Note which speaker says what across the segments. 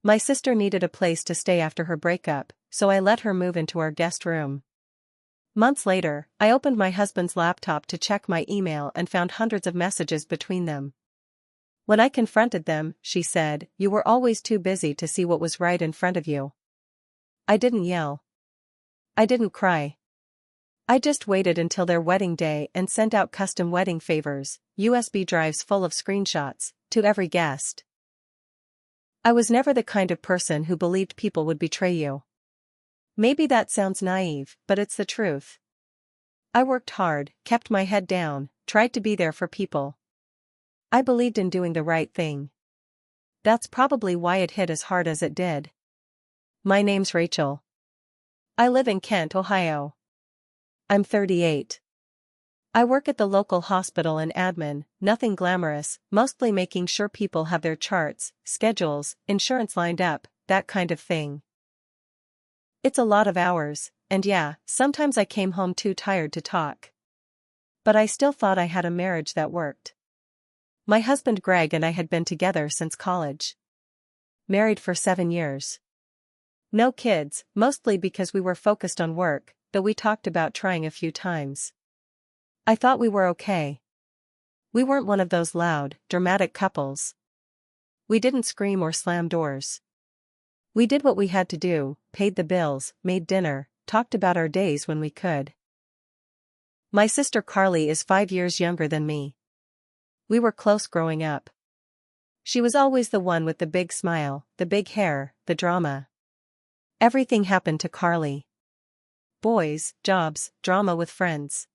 Speaker 1: My sister needed a place to stay after her breakup, so I let her move into our guest room. Months later, I opened my husband's laptop to check my email and found hundreds of messages between them. When I confronted them, she said, "You were always too busy to see what was right in front of you." I didn't yell. I didn't cry. I just waited until their wedding day and sent out custom wedding favors, USB drives full of screenshots, to every guest. I was never the kind of person who believed people would betray you. Maybe that sounds naive, but it's the truth. I worked hard, kept my head down, tried to be there for people. I believed in doing the right thing. That's probably why it hit as hard as it did. My name's Rachel. I live in Kent, Ohio. I'm 38. I work at the local hospital in admin, nothing glamorous, mostly making sure people have their charts, schedules, insurance lined up, that kind of thing. It's a lot of hours, and yeah, sometimes I came home too tired to talk. But I still thought I had a marriage that worked. My husband Greg and I had been together since college. Married for 7 years. No kids, mostly because we were focused on work, though we talked about trying a few times. I thought we were okay. We weren't one of those loud, dramatic couples. We didn't scream or slam doors. We did what we had to do, paid the bills, made dinner, talked about our days when we could. My sister Carly is 5 years younger than me. We were close growing up. She was always the one with the big smile, the big hair, the drama. Everything happened to Carly. Boys, jobs, drama with friends.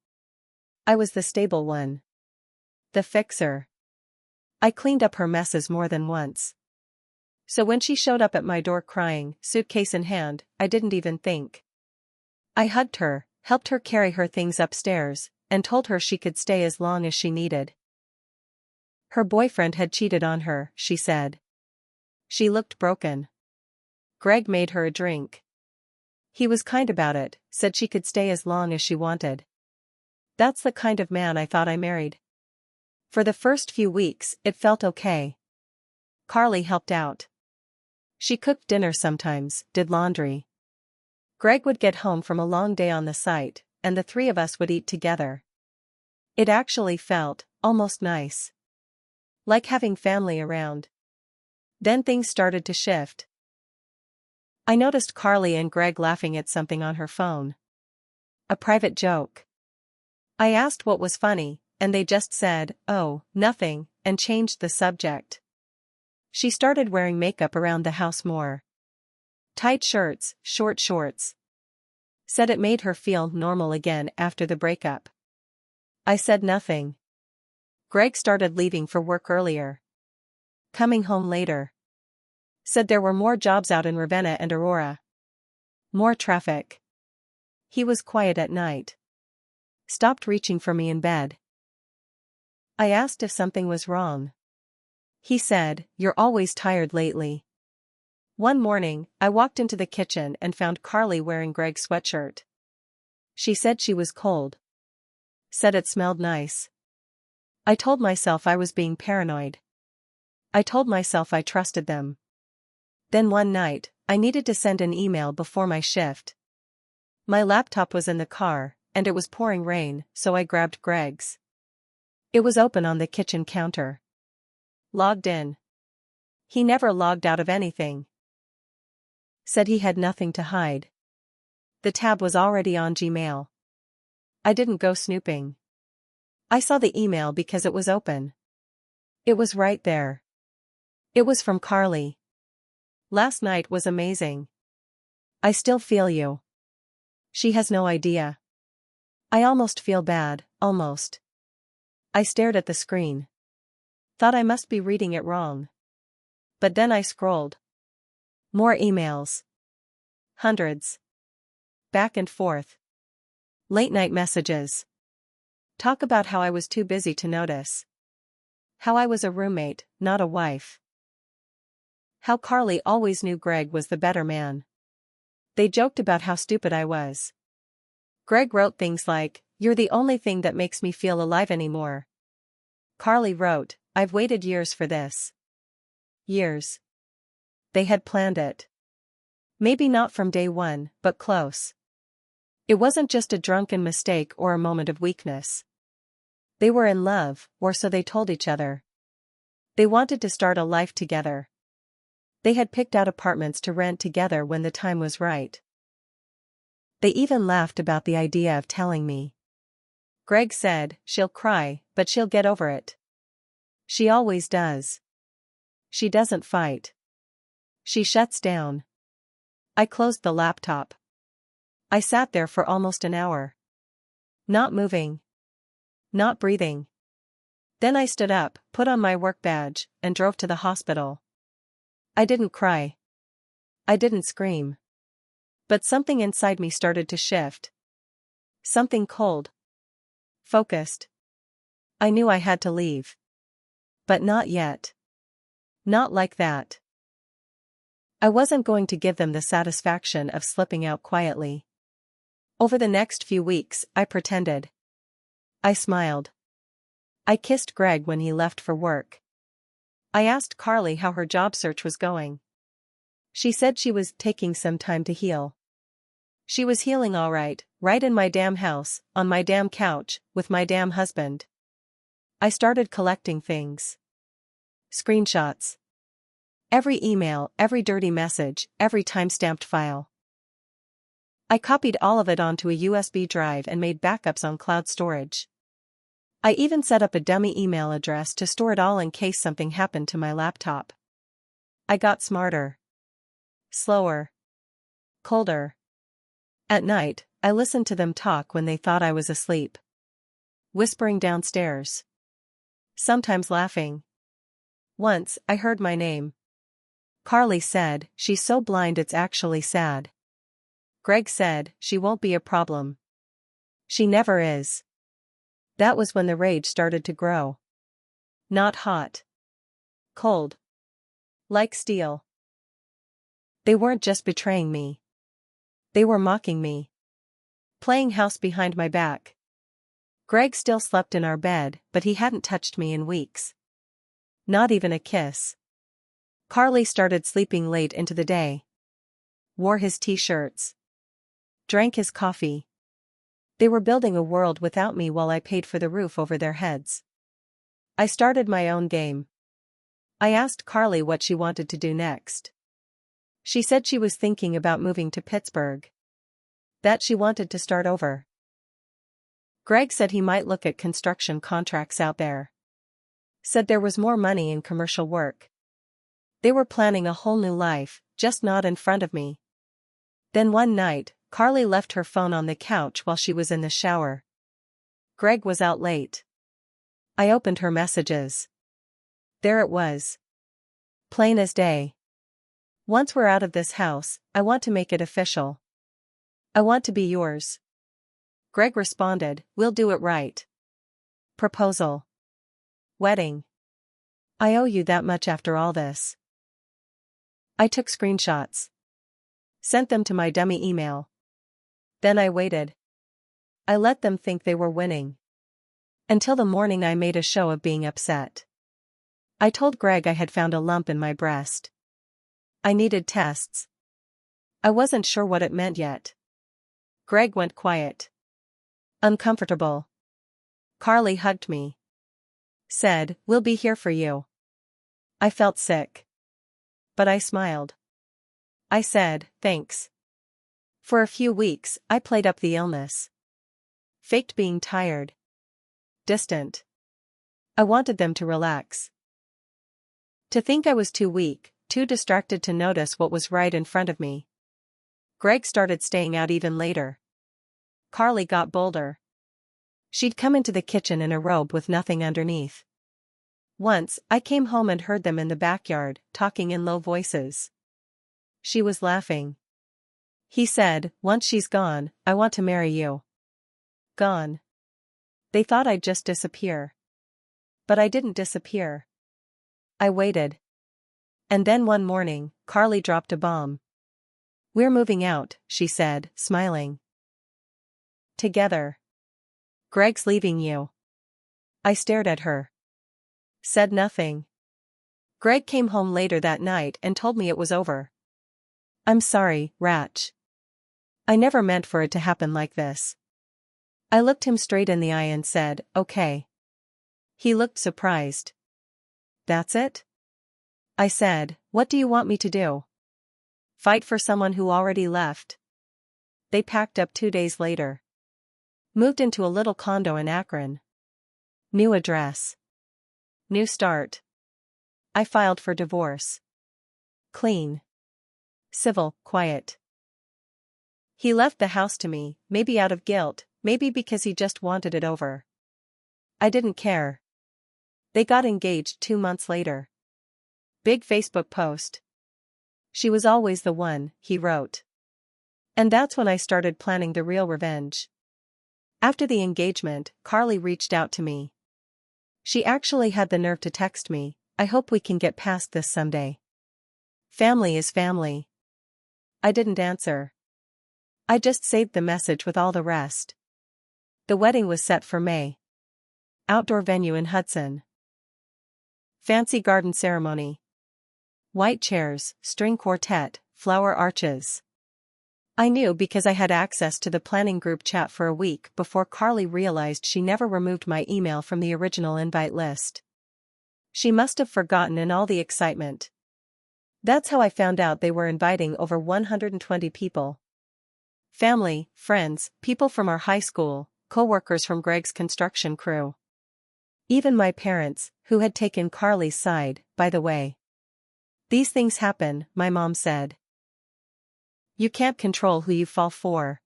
Speaker 1: I was the stable one. The fixer. I cleaned up her messes more than once. So when she showed up at my door crying, suitcase in hand, I didn't even think. I hugged her, helped her carry her things upstairs, and told her she could stay as long as she needed. Her boyfriend had cheated on her, she said. She looked broken. Greg made her a drink. He was kind about it, said she could stay as long as she wanted. That's the kind of man I thought I married. For the first few weeks, it felt okay. Carly helped out. She cooked dinner sometimes, did laundry. Greg would get home from a long day on the site, and the three of us would eat together. It actually felt, almost nice. Like having family around. Then things started to shift. I noticed Carly and Greg laughing at something on her phone. A private joke. I asked what was funny, and they just said, "Oh, nothing," and changed the subject. She started wearing makeup around the house more. Tight shirts, short shorts. Said it made her feel normal again after the breakup. I said nothing. Greg started leaving for work earlier. Coming home later. Said there were more jobs out in Ravenna and Aurora. More traffic. He was quiet at night. Stopped reaching for me in bed. I asked if something was wrong. He said, "You're always tired lately." One morning, I walked into the kitchen and found Carly wearing Greg's sweatshirt. She said she was cold. Said it smelled nice. I told myself I was being paranoid. I told myself I trusted them. Then one night, I needed to send an email before my shift. My laptop was in the car, and it was pouring rain, so I grabbed Greg's. It was open on the kitchen counter. Logged in. He never logged out of anything. Said he had nothing to hide. The tab was already on Gmail. I didn't go snooping. I saw the email because it was open. It was right there. It was from Carly. "Last night was amazing. I still feel you." She has no idea. I almost feel bad, almost. I stared at the screen. Thought I must be reading it wrong. But then I scrolled. More emails. Hundreds. Back and forth. Late night messages. Talk about how I was too busy to notice. How I was a roommate, not a wife. How Carly always knew Greg was the better man. They joked about how stupid I was. Greg wrote things like, "You're the only thing that makes me feel alive anymore." Carly wrote, "I've waited years for this." Years. They had planned it. Maybe not from day one, but close. It wasn't just a drunken mistake or a moment of weakness. They were in love, or so they told each other. They wanted to start a life together. They had picked out apartments to rent together when the time was right. They even laughed about the idea of telling me. Greg said, "She'll cry, but she'll get over it. She always does. She doesn't fight. She shuts down." I closed the laptop. I sat there for almost an hour. Not moving. Not breathing. Then I stood up, put on my work badge, and drove to the hospital. I didn't cry. I didn't scream. But something inside me started to shift. Something cold. Focused. I knew I had to leave. But not yet. Not like that. I wasn't going to give them the satisfaction of slipping out quietly. Over the next few weeks, I pretended. I smiled. I kissed Greg when he left for work. I asked Carly how her job search was going. She said she was taking some time to heal. She was healing all right, right in my damn house, on my damn couch, with my damn husband. I started collecting things. Screenshots. Every email, every dirty message, every time-stamped file. I copied all of it onto a USB drive and made backups on cloud storage. I even set up a dummy email address to store it all in case something happened to my laptop. I got smarter. Slower. Colder. At night, I listened to them talk when they thought I was asleep. Whispering downstairs. Sometimes laughing. Once, I heard my name. Carly said, "She's so blind it's actually sad." Greg said, "She won't be a problem." She never is. That was when the rage started to grow. Not hot. Cold. Like steel. They weren't just betraying me. They were mocking me. Playing house behind my back. Greg still slept in our bed, but he hadn't touched me in weeks. Not even a kiss. Carly started sleeping late into the day. Wore his t-shirts. Drank his coffee. They were building a world without me while I paid for the roof over their heads. I started my own game. I asked Carly what she wanted to do next. She said she was thinking about moving to Pittsburgh. That she wanted to start over. Greg said he might look at construction contracts out there. Said there was more money in commercial work. They were planning a whole new life, just not in front of me. Then one night, Carly left her phone on the couch while she was in the shower. Greg was out late. I opened her messages. There it was. Plain as day. "Once we're out of this house, I want to make it official. I want to be yours." Greg responded, "We'll do it right. Proposal. Wedding. I owe you that much after all this." I took screenshots. Sent them to my dummy email. Then I waited. I let them think they were winning. Until the morning I made a show of being upset. I told Greg I had found a lump in my breast. I needed tests. I wasn't sure what it meant yet. Greg went quiet. Uncomfortable. Carly hugged me. Said, "We'll be here for you." I felt sick. But I smiled. I said, "Thanks." For a few weeks, I played up the illness. Faked being tired. Distant. I wanted them to relax. To think I was too weak, too distracted to notice what was right in front of me. Greg started staying out even later. Carly got bolder. She'd come into the kitchen in a robe with nothing underneath. Once, I came home and heard them in the backyard, talking in low voices. She was laughing. He said, "Once she's gone, I want to marry you." Gone. They thought I'd just disappear. But I didn't disappear. I waited. And then one morning, Carly dropped a bomb. "We're moving out," she said, smiling. Together. "Greg's leaving you." I stared at her. Said nothing. Greg came home later that night and told me it was over. I'm sorry, Ratch. I never meant for it to happen like this. I looked him straight in the eye and said, okay. He looked surprised. That's it? I said, what do you want me to do? Fight for someone who already left? They packed up 2 days later. Moved into a little condo in Akron. New address. New start. I filed for divorce. Clean. Civil, quiet. He left the house to me, maybe out of guilt, maybe because he just wanted it over. I didn't care. They got engaged 2 months later. Big Facebook post. She was always the one, he wrote. And that's when I started planning the real revenge. After the engagement, Carly reached out to me. She actually had the nerve to text me, I hope we can get past this someday. Family is family. I didn't answer. I just saved the message with all the rest. The wedding was set for May. Outdoor venue in Hudson. Fancy garden ceremony. White chairs, string quartet, flower arches. I knew because I had access to the planning group chat for a week before Carly realized she never removed my email from the original invite list. She must have forgotten in all the excitement. That's how I found out they were inviting over 120 people. Family, friends, people from our high school, co-workers from Greg's construction crew. Even my parents, who had taken Carly's side, by the way. These things happen, my mom said. You can't control who you fall for.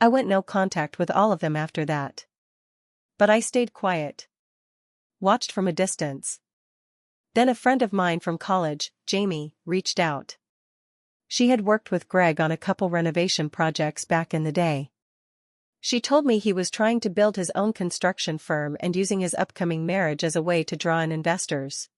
Speaker 1: I went no contact with all of them after that. But I stayed quiet. Watched from a distance. Then a friend of mine from college, Jamie, reached out. She had worked with Greg on a couple renovation projects back in the day. She told me he was trying to build his own construction firm and using his upcoming marriage as a way to draw in investors.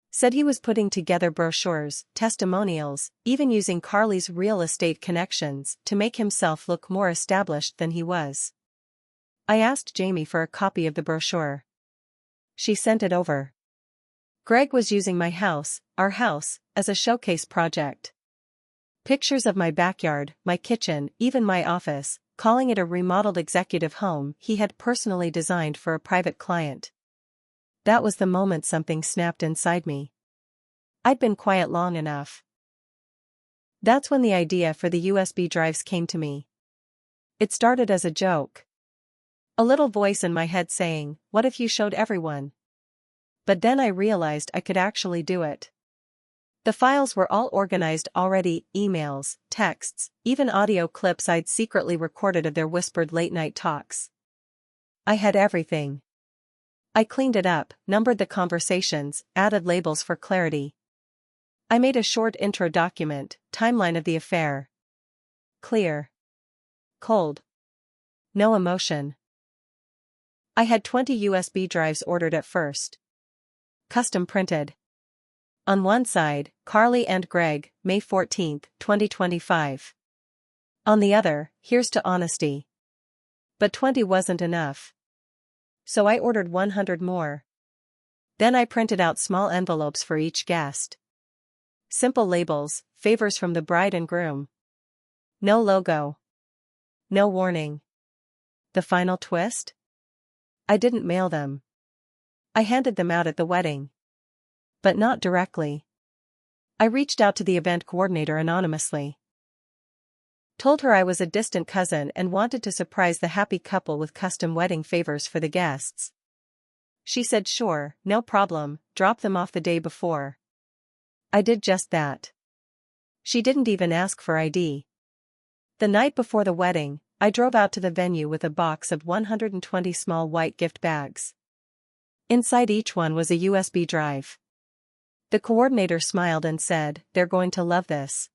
Speaker 1: Said he was putting together brochures, testimonials, even using Carly's real estate connections to make himself look more established than he was. I asked Jamie for a copy of the brochure. She sent it over. Greg was using my house, our house, as a showcase project. Pictures of my backyard, my kitchen, even my office, calling it a remodeled executive home he had personally designed for a private client. That was the moment something snapped inside me. I'd been quiet long enough. That's when the idea for the USB drives came to me. It started as a joke. A little voice in my head saying, what if you showed everyone? But then I realized I could actually do it. The files were all organized already, emails, texts, even audio clips I'd secretly recorded of their whispered late-night talks. I had everything. I cleaned it up, numbered the conversations, added labels for clarity. I made a short intro document, timeline of the affair. Clear. Cold. No emotion. I had 20 USB drives ordered at first. Custom printed. On one side, Carly and Greg, May 14, 2025. On the other, here's to honesty. But 20 wasn't enough. So I ordered 100 more. Then I printed out small envelopes for each guest. Simple labels, favors from the bride and groom. No logo. No warning. The final twist? I didn't mail them. I handed them out at the wedding. But not directly. I reached out to the event coordinator anonymously. Told her I was a distant cousin and wanted to surprise the happy couple with custom wedding favors for the guests. She said sure, no problem, drop them off the day before. I did just that. She didn't even ask for ID. The night before the wedding, I drove out to the venue with a box of 120 small white gift bags. Inside each one was a USB drive. The coordinator smiled and said, they're going to love this.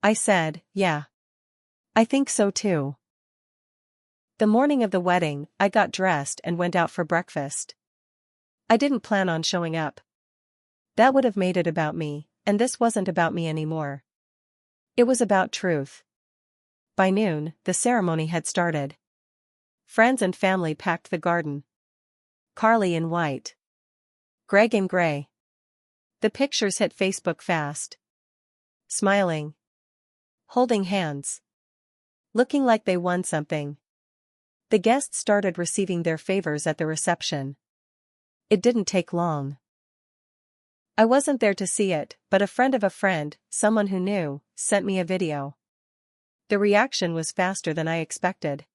Speaker 1: I said, yeah. I think so too. The morning of the wedding, I got dressed and went out for breakfast. I didn't plan on showing up. That would have made it about me, and this wasn't about me anymore. It was about truth. By noon, the ceremony had started. Friends and family packed the garden. Carly in white. Greg in gray. The pictures hit Facebook fast. Smiling. Holding hands. Looking like they won something. The guests started receiving their favors at the reception. It didn't take long. I wasn't there to see it, but a friend of a friend, someone who knew, sent me a video. The reaction was faster than I expected.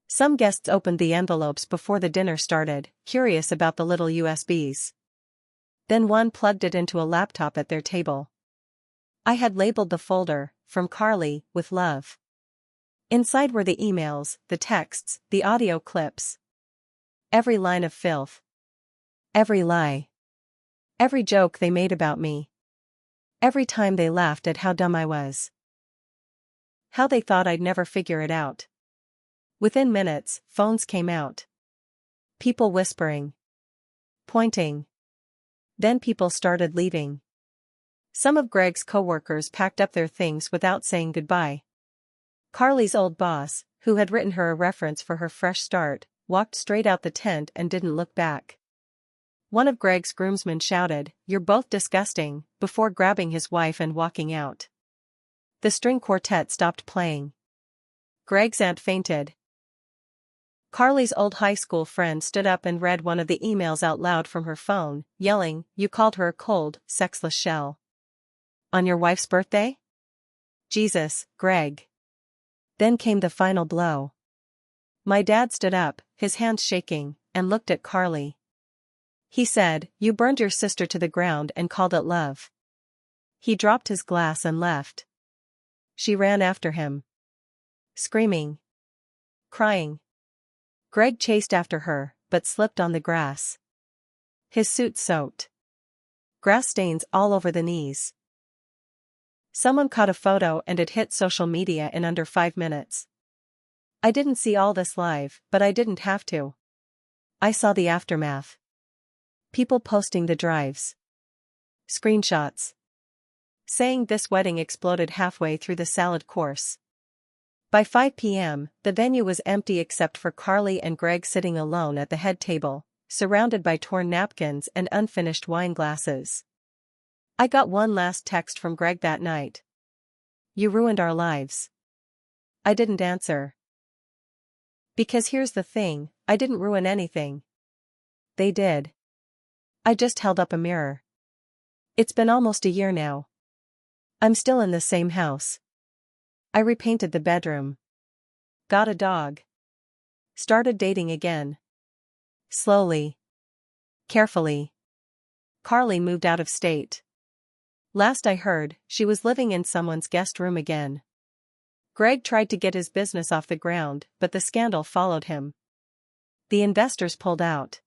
Speaker 1: Some guests opened the envelopes before the dinner started, curious about the little USBs. Then one plugged it into a laptop at their table. I had labeled the folder, "From Carly, with love." Inside were the emails, the texts, the audio clips. Every line of filth. Every lie. Every joke they made about me. Every time they laughed at how dumb I was. How they thought I'd never figure it out. Within minutes, phones came out. People whispering. Pointing. Then people started leaving. Some of Greg's coworkers packed up their things without saying goodbye. Carly's old boss, who had written her a reference for her fresh start, walked straight out the tent and didn't look back. One of Greg's groomsmen shouted, "You're both disgusting," before grabbing his wife and walking out. The string quartet stopped playing. Greg's aunt fainted. Carly's old high school friend stood up and read one of the emails out loud from her phone, yelling, "You called her a cold, sexless shell. On your wife's birthday? Jesus, Greg." Then came the final blow. My dad stood up, his hands shaking, and looked at Carly. He said, "You burned your sister to the ground and called it love." He dropped his glass and left. She ran after him. Screaming. Crying. Greg chased after her, but slipped on the grass. His suit soaked. Grass stains all over the knees. Someone caught a photo and it hit social media in under 5 minutes. I didn't see all this live, but I didn't have to. I saw the aftermath. People posting the drives. Screenshots. Saying this wedding exploded halfway through the salad course. By 5 p.m., the venue was empty except for Carly and Greg sitting alone at the head table, surrounded by torn napkins and unfinished wine glasses. I got one last text from Greg that night. "You ruined our lives." I didn't answer. Because here's the thing, I didn't ruin anything. They did. I just held up a mirror. It's been almost a year now. I'm still in the same house. I repainted the bedroom. Got a dog. Started dating again. Slowly. Carefully. Carly moved out of state. Last I heard, she was living in someone's guest room again. Greg tried to get his business off the ground, but the scandal followed him. The investors pulled out.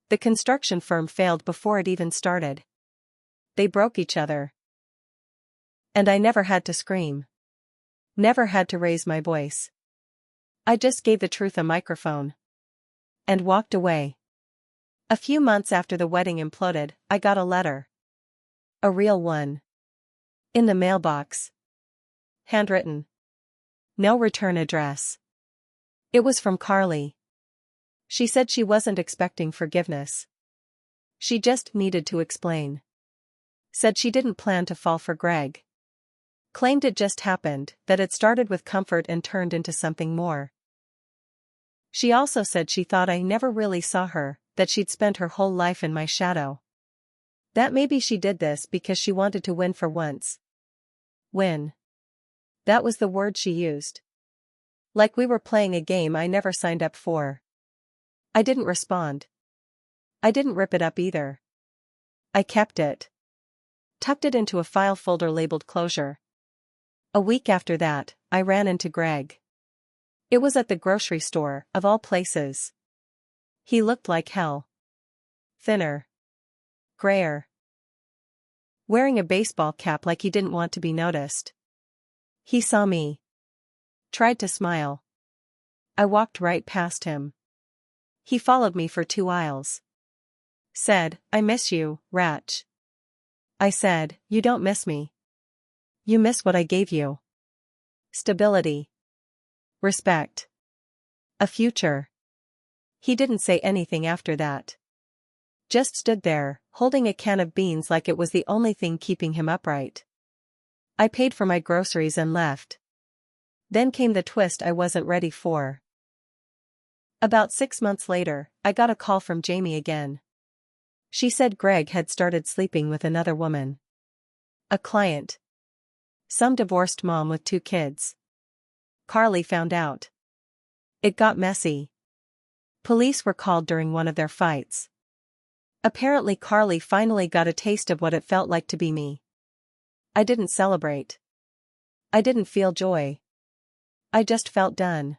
Speaker 1: The construction firm failed before it even started. They broke each other. And I never had to scream. Never had to raise my voice. I just gave the truth a microphone. And walked away. A few months after the wedding imploded, I got a letter. A real one. In the mailbox. Handwritten. No return address. It was from Carly. She said she wasn't expecting forgiveness. She just needed to explain. Said she didn't plan to fall for Greg. Claimed it just happened, that it started with comfort and turned into something more. She also said she thought I never really saw her, that she'd spent her whole life in my shadow. That maybe she did this because she wanted to win for once. Win. That was the word she used. Like we were playing a game I never signed up for. I didn't respond. I didn't rip it up either. I kept it. Tucked it into a file folder labeled closure. A week after that, I ran into Greg. It was at the grocery store, of all places. He looked like hell. Thinner. Grayer. Wearing a baseball cap like he didn't want to be noticed. He saw me. Tried to smile. I walked right past him. He followed me for 2 aisles. Said, "I miss you, Ratch." I said, "You don't miss me. You miss what I gave you. Stability. Respect. A future." He didn't say anything after that. Just stood there, holding a can of beans like it was the only thing keeping him upright. I paid for my groceries and left. Then came the twist I wasn't ready for. About 6 months later, I got a call from Jamie again. She said Greg had started sleeping with another woman. A client. Some divorced mom with 2 kids. Carly found out. It got messy. Police were called during one of their fights. Apparently Carly finally got a taste of what it felt like to be me. I didn't celebrate. I didn't feel joy. I just felt done.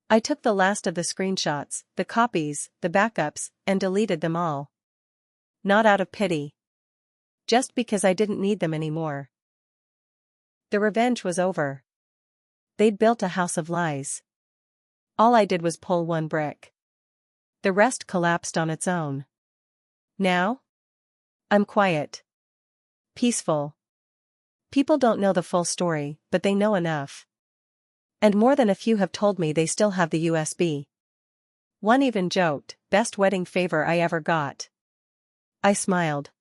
Speaker 1: I took the last of the screenshots, the copies, the backups, and deleted them all. Not out of pity. Just because I didn't need them anymore. The revenge was over. They'd built a house of lies. All I did was pull one brick. The rest collapsed on its own. Now? I'm quiet. Peaceful. People don't know the full story, but they know enough. And more than a few have told me they still have the USB. One even joked, "Best wedding favor I ever got." I smiled.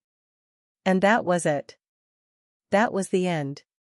Speaker 1: And that was it. That was the end.